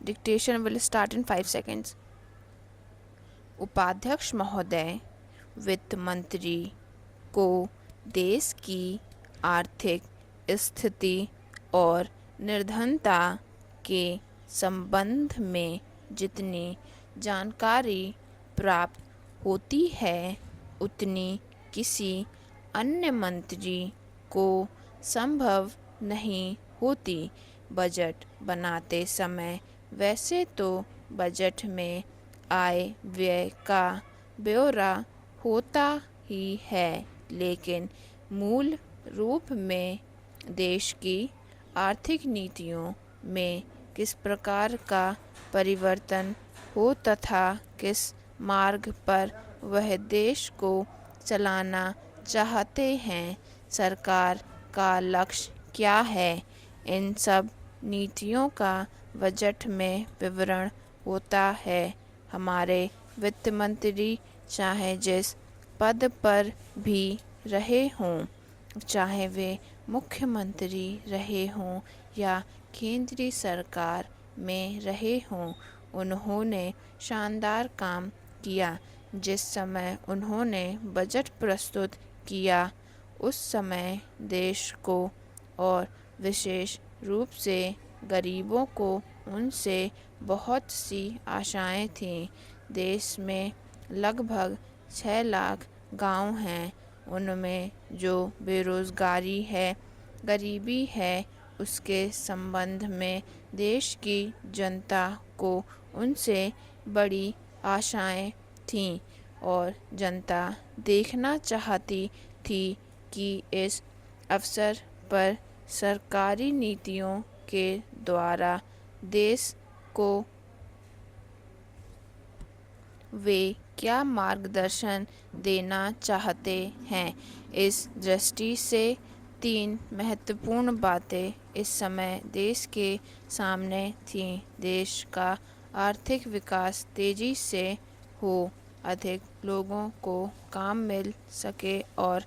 Dictation will start in 5 seconds. उपाध्यक्ष महोदय, वित्त मंत्री को देश की आर्थिक स्थिति और निर्धनता के संबंध में जितनी जानकारी प्राप्त होती है उतनी किसी अन्य मंत्री को संभव नहीं होती। बजट बनाते समय वैसे तो बजट में आय व्यय का ब्यौरा होता ही है, लेकिन मूल रूप में देश की आर्थिक नीतियों में किस प्रकार का परिवर्तन हो तथा किस मार्ग पर वह देश को चलाना चाहते हैं, सरकार का लक्ष्य क्या है, इन सब नीतियों का बजट में विवरण होता है। हमारे वित्त मंत्री चाहे जिस पद पर भी रहे हों, चाहे वे मुख्यमंत्री रहे हों या केंद्रीय सरकार में रहे हों, उन्होंने शानदार काम किया। जिस समय उन्होंने बजट प्रस्तुत किया उस समय देश को और विशेष रूप से गरीबों को उनसे बहुत सी आशाएं थीं। देश में लगभग 6 लाख गांव हैं। उनमें जो बेरोज़गारी है, गरीबी है, उसके संबंध में देश की जनता को उनसे बड़ी आशाएं थीं और जनता देखना चाहती थी कि इस अवसर पर सरकारी नीतियों के द्वारा देश को वे क्या मार्गदर्शन देना चाहते हैं। इस दृष्टि से 3 महत्वपूर्ण बातें इस समय देश के सामने थीं। देश का आर्थिक विकास तेजी से हो, अधिक लोगों को काम मिल सके और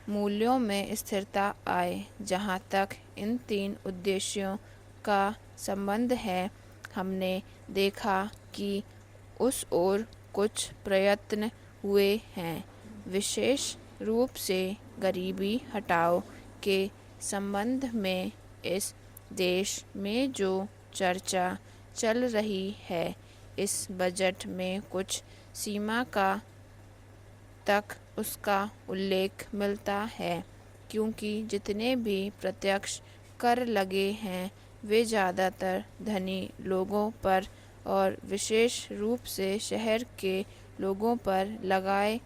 मूल्यों में स्थिरता आए। जहाँ तक इन 3 उद्देश्यों का संबंध है, हमने देखा कि उस ओर कुछ प्रयत्न हुए हैं। विशेष रूप से गरीबी हटाओ के संबंध में इस देश में जो चर्चा चल रही है, इस बजट में कुछ सीमा का तक उसका उल्लेख मिलता है, क्योंकि जितने भी प्रत्यक्ष कर लगे हैं वे ज़्यादातर धनी लोगों पर और विशेष रूप से शहर के लोगों पर लगाए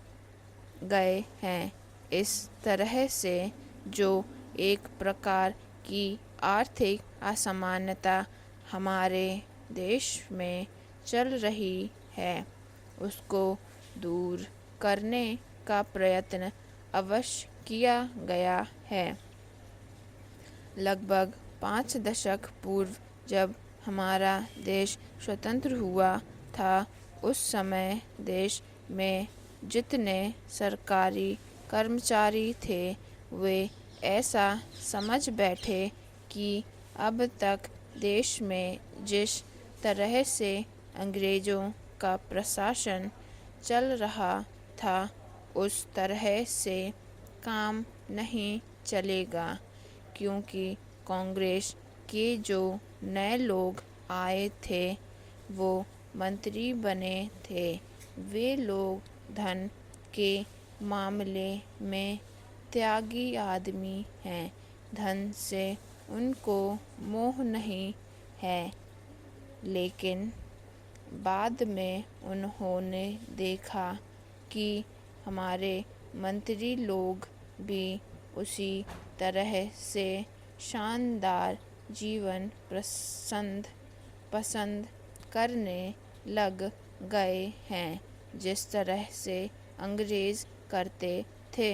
गए हैं। इस तरह से जो एक प्रकार की आर्थिक असमानता हमारे देश में चल रही है, उसको दूर करने का प्रयत्न अवश्य किया गया है। लगभग 5 दशक पूर्व जब हमारा देश स्वतंत्र हुआ था, उस समय देश में जितने सरकारी कर्मचारी थे वे ऐसा समझ बैठे कि अब तक देश में जिस तरह से अंग्रेज़ों का प्रशासन चल रहा था उस तरह से काम नहीं चलेगा, क्योंकि कांग्रेस के जो नए लोग आए थे वो मंत्री बने थे। वे लोग धन के मामले में त्यागी आदमी हैं। धन से उनको मोह नहीं है, लेकिन बाद में उन्होंने देखा कि हमारे मंत्री लोग भी उसी तरह से शानदार जीवन पसंद करने लग गए हैं जिस तरह से अंग्रेज़ करते थे।